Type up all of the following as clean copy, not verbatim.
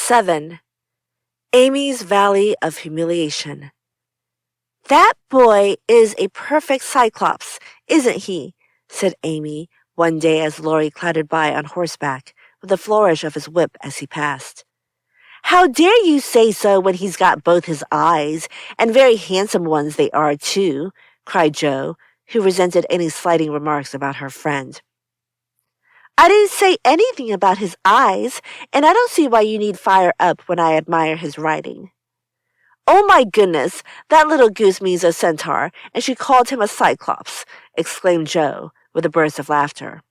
7. Amy's Valley of Humiliation. "That boy is a perfect Cyclops, isn't he?" said Amy one day as Laurie clattered by on horseback, with a flourish of his whip as he passed. "How dare you say so when he's got both his eyes, and very handsome ones they are, too," cried Jo, who resented any slighting remarks about her friend. "I didn't say anything about his eyes, and I don't see why you need fire up when I admire his riding." "Oh my goodness, that little goose means a centaur, and she called him a cyclops," exclaimed Jo, with a burst of laughter.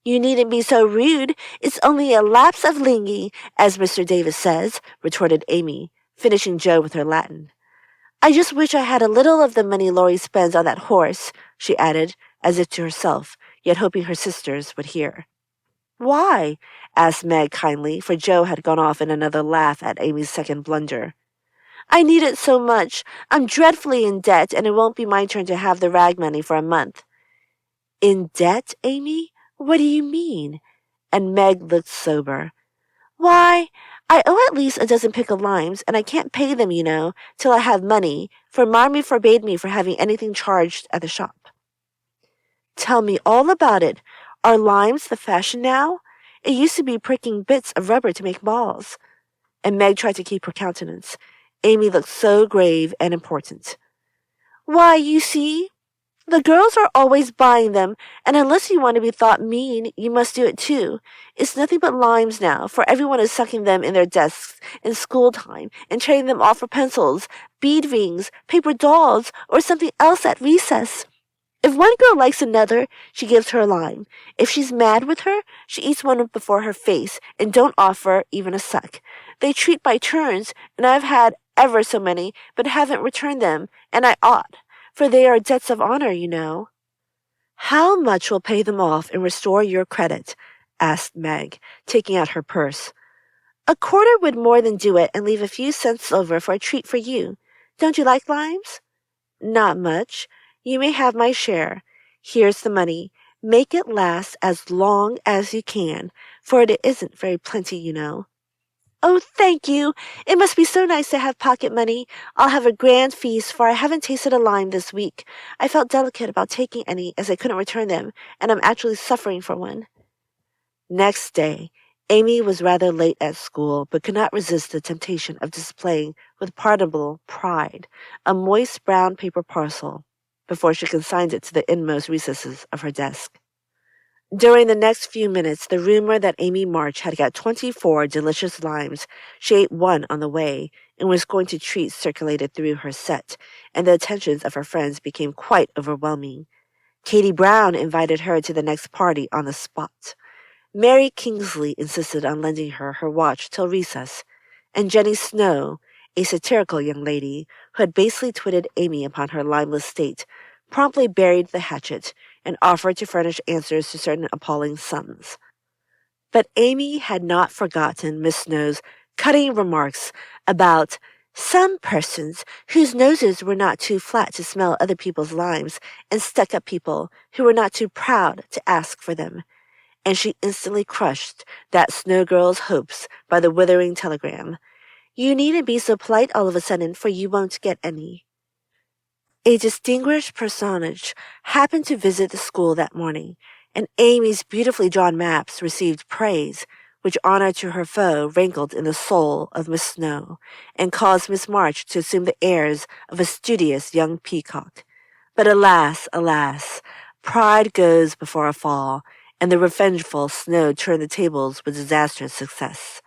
"You needn't be so rude. It's only a lapse of linguing, as Mr. Davis says," retorted Amy, finishing Jo with her Latin. "I just wish I had a little of the money Laurie spends on that horse," she added, as if to herself, yet hoping her sisters would hear. "Why?" asked Meg kindly, for Jo had gone off in another laugh at Amy's second blunder. "I need it so much. I'm dreadfully in debt, and it won't be my turn to have the rag money for a month." "In debt, Amy? What do you mean?" And Meg looked sober. "Why, I owe at least a dozen pickled limes, and I can't pay them, you know, till I have money, for Marmee forbade me from having anything charged at the shop." "Tell me all about it. Are limes the fashion now? It used to be pricking bits of rubber to make balls." And Meg tried to keep her countenance. Amy looked so grave and important. "Why, you see, the girls are always buying them, and unless you want to be thought mean, you must do it too. It's nothing but limes now, for everyone is sucking them in their desks in school time and trading them off for pencils, bead rings, paper dolls, or something else at recess. If one girl likes another, she gives her a lime. If she's mad with her, she eats one before her face and don't offer even a suck. They treat by turns, and I've had ever so many, but haven't returned them, and I ought, for they are debts of honor, you know." "How much will pay them off and restore your credit?" asked Meg, taking out her purse. "A quarter would more than do it and leave a few cents over for a treat for you. Don't you like limes?" "Not much. You may have my share. Here's the money. Make it last as long as you can, for it isn't very plenty, you know." "Oh, thank you. It must be so nice to have pocket money. I'll have a grand feast, for I haven't tasted a lime this week. I felt delicate about taking any, as I couldn't return them, and I'm actually suffering for one." Next day, Amy was rather late at school, but could not resist the temptation of displaying, with pardonable pride, a moist brown paper parcel, before she consigned it to the inmost recesses of her desk. During the next few minutes, the rumor that Amy March had got 24 delicious limes, she ate one on the way, and was going to treat circulated through her set, and the attentions of her friends became quite overwhelming. Katie Brown invited her to the next party on the spot. Mary Kingsley insisted on lending her watch till recess, and Jenny Snow, a satirical young lady who had basely twitted Amy upon her limeless state, promptly buried the hatchet and offered to furnish answers to certain appalling sums. But Amy had not forgotten Miss Snow's cutting remarks about some persons whose noses were not too flat to smell other people's limes, and stuck-up people who were not too proud to ask for them, and she instantly crushed that Snow girl's hopes by the withering telegram, "You needn't be so polite all of a sudden, for you won't get any." A distinguished personage happened to visit the school that morning, and Amy's beautifully drawn maps received praise, which honor to her foe rankled in the soul of Miss Snow, and caused Miss March to assume the airs of a studious young peacock. But alas, alas, pride goes before a fall, and the revengeful Snow turned the tables with disastrous success.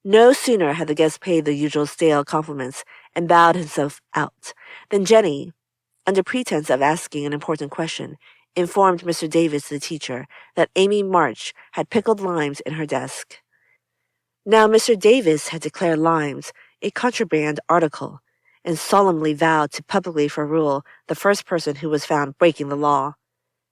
No sooner had the guest paid the usual stale compliments and bowed himself out, than Jenny, under pretense of asking an important question, informed Mr. Davis, the teacher, that Amy March had pickled limes in her desk. Now Mr. Davis had declared limes a contraband article, and solemnly vowed to publicly rule the first person who was found breaking the law.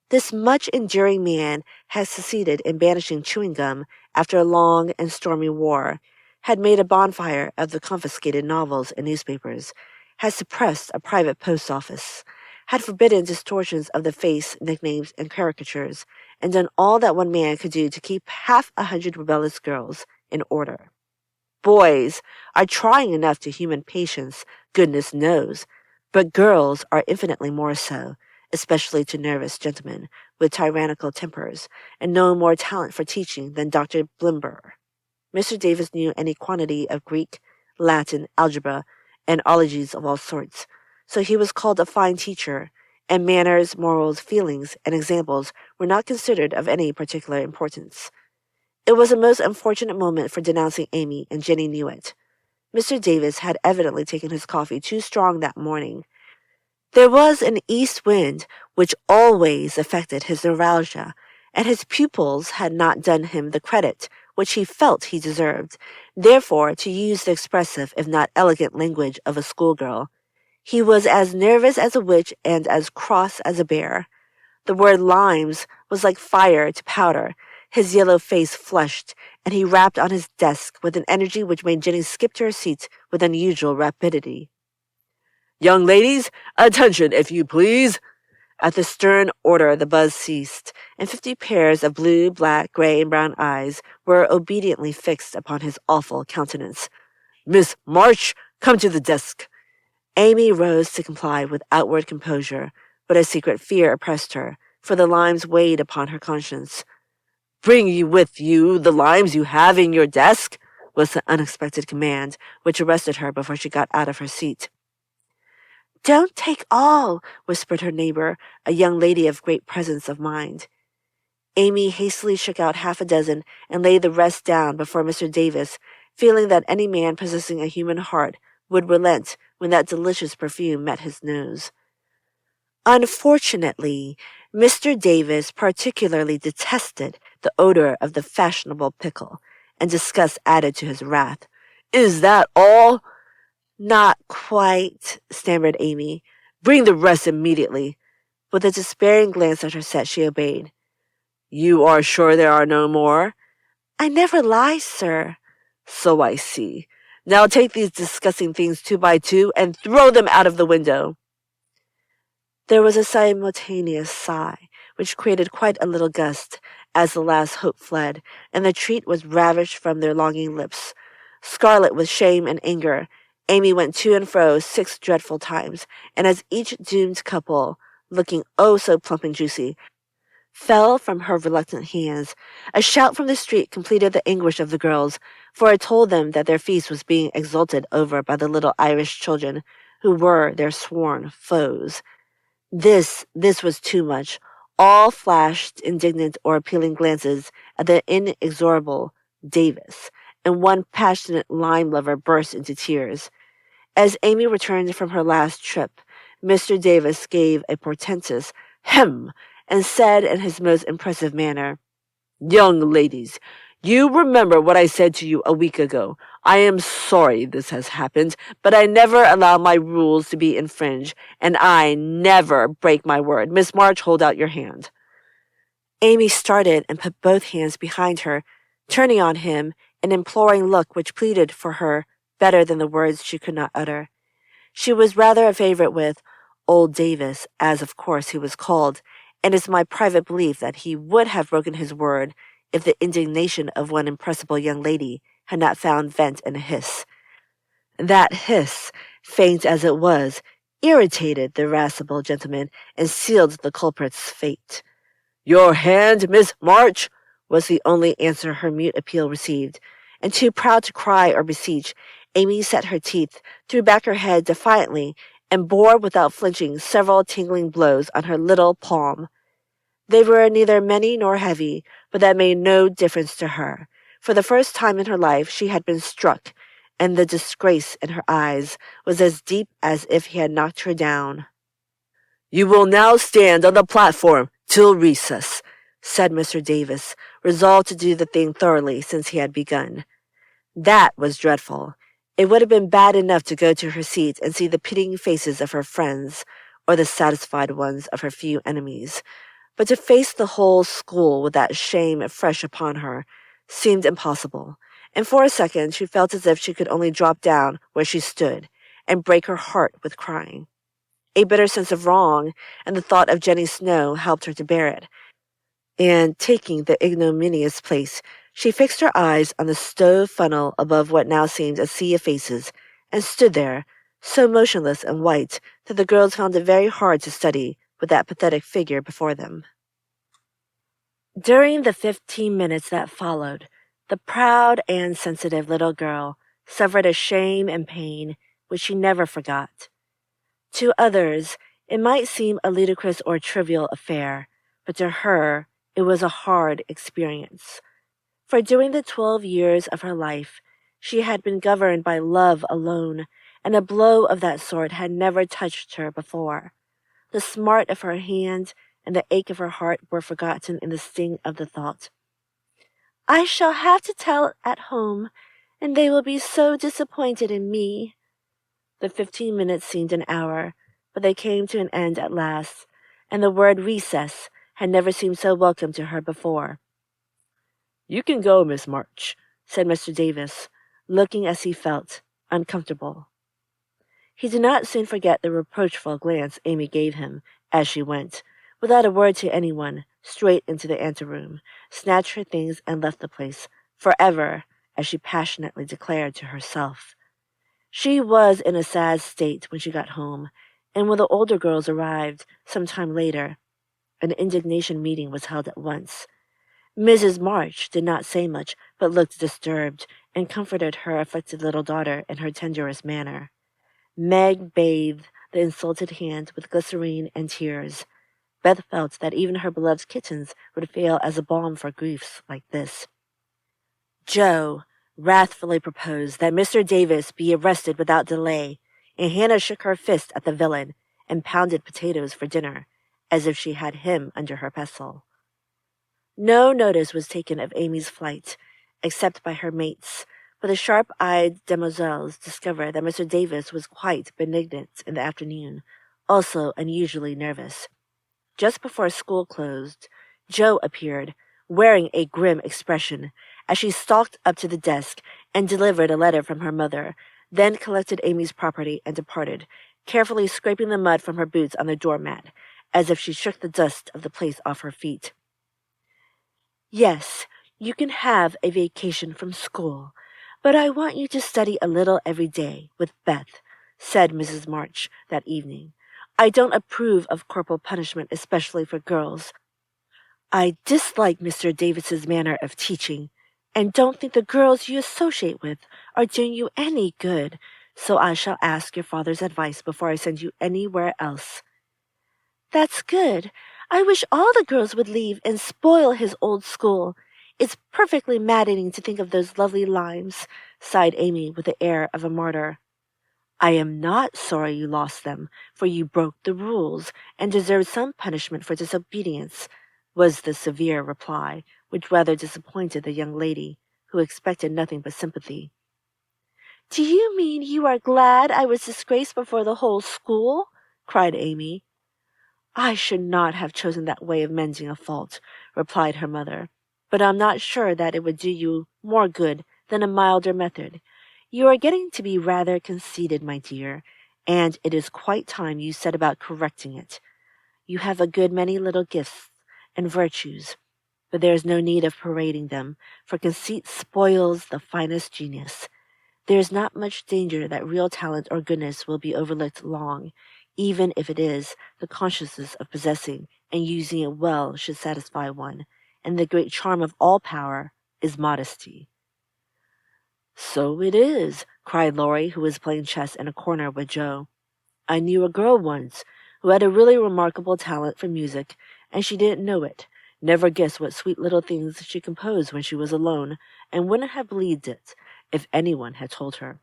This much-enduring man had succeeded in banishing chewing gum after a long and stormy war, had made a bonfire of the confiscated novels and newspapers, had suppressed a private post office, had forbidden distortions of the face, nicknames, and caricatures, and done all that one man could do to keep 100 rebellious girls in order. Boys are trying enough to human patience, goodness knows, but girls are infinitely more so, especially to nervous gentlemen with tyrannical tempers and no more talent for teaching than Dr. Blimber. Mr. Davis knew any quantity of Greek, Latin, algebra, and ologies of all sorts, so he was called a fine teacher, and manners, morals, feelings, and examples were not considered of any particular importance. It was a most unfortunate moment for denouncing Amy, and Jenny knew it. Mr. Davis had evidently taken his coffee too strong that morning. There was an east wind which always affected his neuralgia, and his pupils had not done him the credit which he felt he deserved. Therefore, to use the expressive if not elegant language of a schoolgirl, he was as nervous as a witch and as cross as a bear. The word limes was like fire to powder. His yellow face flushed, and he rapped on his desk with an energy which made Jenny skip to her seat with unusual rapidity. "Young ladies, attention, if you please!" At the stern order the buzz ceased, and 50 pairs of blue, black, gray, and brown eyes were obediently fixed upon his awful countenance. "Miss March, come to the desk." Amy rose to comply with outward composure, but a secret fear oppressed her, for the limes weighed upon her conscience. "Bring you with you the limes you have in your desk," was the unexpected command, which arrested her before she got out of her seat. "Don't take all," whispered her neighbor, a young lady of great presence of mind. Amy hastily shook out half a dozen and laid the rest down before Mr. Davis, feeling that any man possessing a human heart would relent when that delicious perfume met his nose. Unfortunately, Mr. Davis particularly detested the odor of the fashionable pickle, and disgust added to his wrath. "Is that all?" "Not quite," stammered Amy. "Bring the rest immediately." With a despairing glance at her set, she obeyed. "You are sure there are no more?" "I never lie, sir." "So I see. Now take these disgusting things 2 by 2 and throw them out of the window." There was a simultaneous sigh, which created quite a little gust, as the last hope fled, and the treat was ravished from their longing lips. Scarlet with shame and anger, Amy went to and fro 6 dreadful times, and as each doomed couple, looking oh so plump and juicy, fell from her reluctant hands, a shout from the street completed the anguish of the girls, for it told them that their feast was being exulted over by the little Irish children, who were their sworn foes. This was too much. All flashed indignant or appealing glances at the inexorable Davis, and one passionate lime lover burst into tears. As Amy returned from her last trip, Mr. Davis gave a portentous hem, and said in his most impressive manner, "Young ladies, you remember what I said to you a week ago. I am sorry this has happened, but I never allow my rules to be infringed, and I never break my word. Miss March, hold out your hand." Amy started and put both hands behind her, turning on him an imploring look which pleaded for her better than the words she could not utter. She was rather a favorite with old Davis, as of course he was called, and it's my private belief that he would have broken his word if the indignation of one impressible young lady had not found vent in a hiss. That hiss, faint as it was, irritated the irascible gentleman and sealed the culprit's fate. "Your hand, Miss March," was the only answer her mute appeal received, and too proud to cry or beseech, Amy set her teeth, threw back her head defiantly, and bore without flinching several tingling blows on her little palm. They were neither many nor heavy, but that made no difference to her. For the first time in her life she had been struck, and the disgrace in her eyes was as deep as if he had knocked her down. "You will now stand on the platform till recess," said Mr. Davis, resolved to do the thing thoroughly since he had begun. That was dreadful. It would have been bad enough to go to her seat and see the pitying faces of her friends, or the satisfied ones of her few enemies. But to face the whole school with that shame fresh upon her seemed impossible, and for a second she felt as if she could only drop down where she stood and break her heart with crying. A bitter sense of wrong and the thought of Jenny Snow helped her to bear it, and taking the ignominious place, She fixed her eyes on the stove funnel above what now seemed a sea of faces, and stood there, so motionless and white that the girls found it very hard to study with that pathetic figure before them. During the 15 minutes that followed, the proud and sensitive little girl suffered a shame and pain which she never forgot. To others, it might seem a ludicrous or trivial affair, but to her, it was a hard experience. For during the 12 years of her life, she had been governed by love alone, and a blow of that sort had never touched her before. The smart of her hand and the ache of her heart were forgotten in the sting of the thought. I shall have to tell at home, and they will be so disappointed in me. The 15 minutes seemed an hour, but they came to an end at last, and the word recess had never seemed so welcome to her before. You can go, Miss March, said Mr. Davis, looking as he felt, uncomfortable. He did not soon forget the reproachful glance Amy gave him as she went, without a word to anyone, straight into the anteroom, snatched her things and left the place, forever, as she passionately declared to herself. She was in a sad state when she got home, and when the older girls arrived, some time later, an indignation meeting was held at once. Mrs. March did not say much, but looked disturbed, and comforted her afflicted little daughter in her tenderest manner. Meg bathed the insulted hand with glycerine and tears. Beth felt that even her beloved kittens would fail as a balm for griefs like this. Joe wrathfully proposed that Mr. Davis be arrested without delay, and Hannah shook her fist at the villain and pounded potatoes for dinner, as if she had him under her pestle. No notice was taken of Amy's flight, except by her mates, but the sharp-eyed demoiselles discovered that Mr. Davis was quite benignant in the afternoon, also unusually nervous. Just before school closed, Jo appeared, wearing a grim expression, as she stalked up to the desk and delivered a letter from her mother, then collected Amy's property and departed, carefully scraping the mud from her boots on the doormat, as if she shook the dust of the place off her feet. Yes, you can have a vacation from school, but I want you to study a little every day with Beth, said Mrs. March that evening. I don't approve of corporal punishment, especially for girls. I dislike Mr. Davis's manner of teaching, and don't think the girls you associate with are doing you any good, so I shall ask your father's advice before I send you anywhere else. That's good. I wish all the girls would leave and spoil his old school. It's perfectly maddening to think of those lovely limes, sighed Amy with the air of a martyr. I am not sorry you lost them, for you broke the rules and deserved some punishment for disobedience, was the severe reply, which rather disappointed the young lady, who expected nothing but sympathy. Do you mean you are glad I was disgraced before the whole school? Cried Amy. I should not have chosen that way of mending a fault, replied her mother, but I'm not sure that it would do you more good than a milder method. You are getting to be rather conceited, my dear, and it is quite time you set about correcting it. You have a good many little gifts and virtues, but there is no need of parading them, for conceit spoils the finest genius. There is not much danger that real talent or goodness will be overlooked long, even if it is the consciousness of possessing and using it well should satisfy one, and the great charm of all power is modesty. So it is, cried Laurie, who was playing chess in a corner with Jo. I knew a girl once who had a really remarkable talent for music, and she didn't know it. Never guessed what sweet little things she composed when she was alone, and wouldn't have believed it if anyone had told her.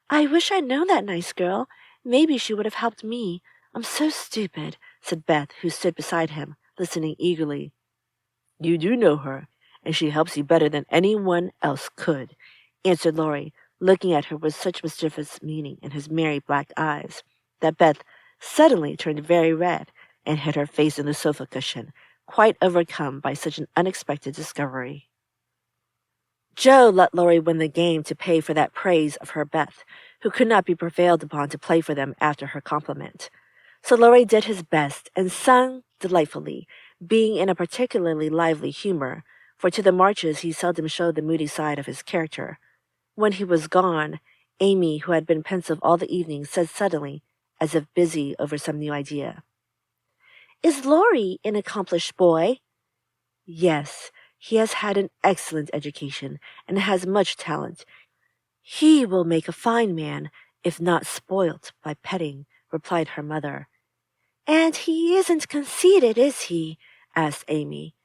I wish I'd known that nice girl. Maybe she would have helped me. I'm so stupid, said Beth, who stood beside him, listening eagerly. You do know her, and she helps you better than anyone else could, answered Laurie, looking at her with such mischievous meaning in his merry black eyes, that Beth suddenly turned very red and hid her face in the sofa cushion, quite overcome by such an unexpected discovery. Jo let Laurie win the game to pay for that praise of her Beth, who could not be prevailed upon to play for them after her compliment. So Laurie did his best and sung delightfully, being in a particularly lively humor, for to the Marches he seldom showed the moody side of his character. When he was gone, Amy, who had been pensive all the evening, said suddenly, as if busy over some new idea, "Is Laurie an accomplished boy?" "Yes, he has had an excellent education, and has much talent. He will make a fine man, if not spoilt by petting," replied her mother. "And he isn't conceited, is he?" asked Amy.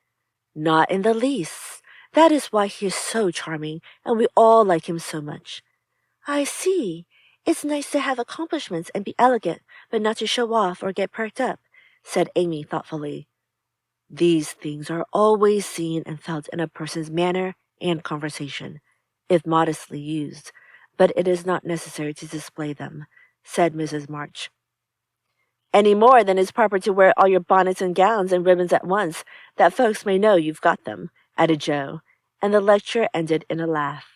"Not in the least. That is why he is so charming, and we all like him so much." "I see. It's nice to have accomplishments and be elegant, but not to show off or get perked up," said Amy thoughtfully. "These things are always seen and felt in a person's manner and conversation, if modestly used, but it is not necessary to display them," said Mrs. March. "Any more than it's proper to wear all your bonnets and gowns and ribbons at once, that folks may know you've got them," added Joe, and the lecture ended in a laugh.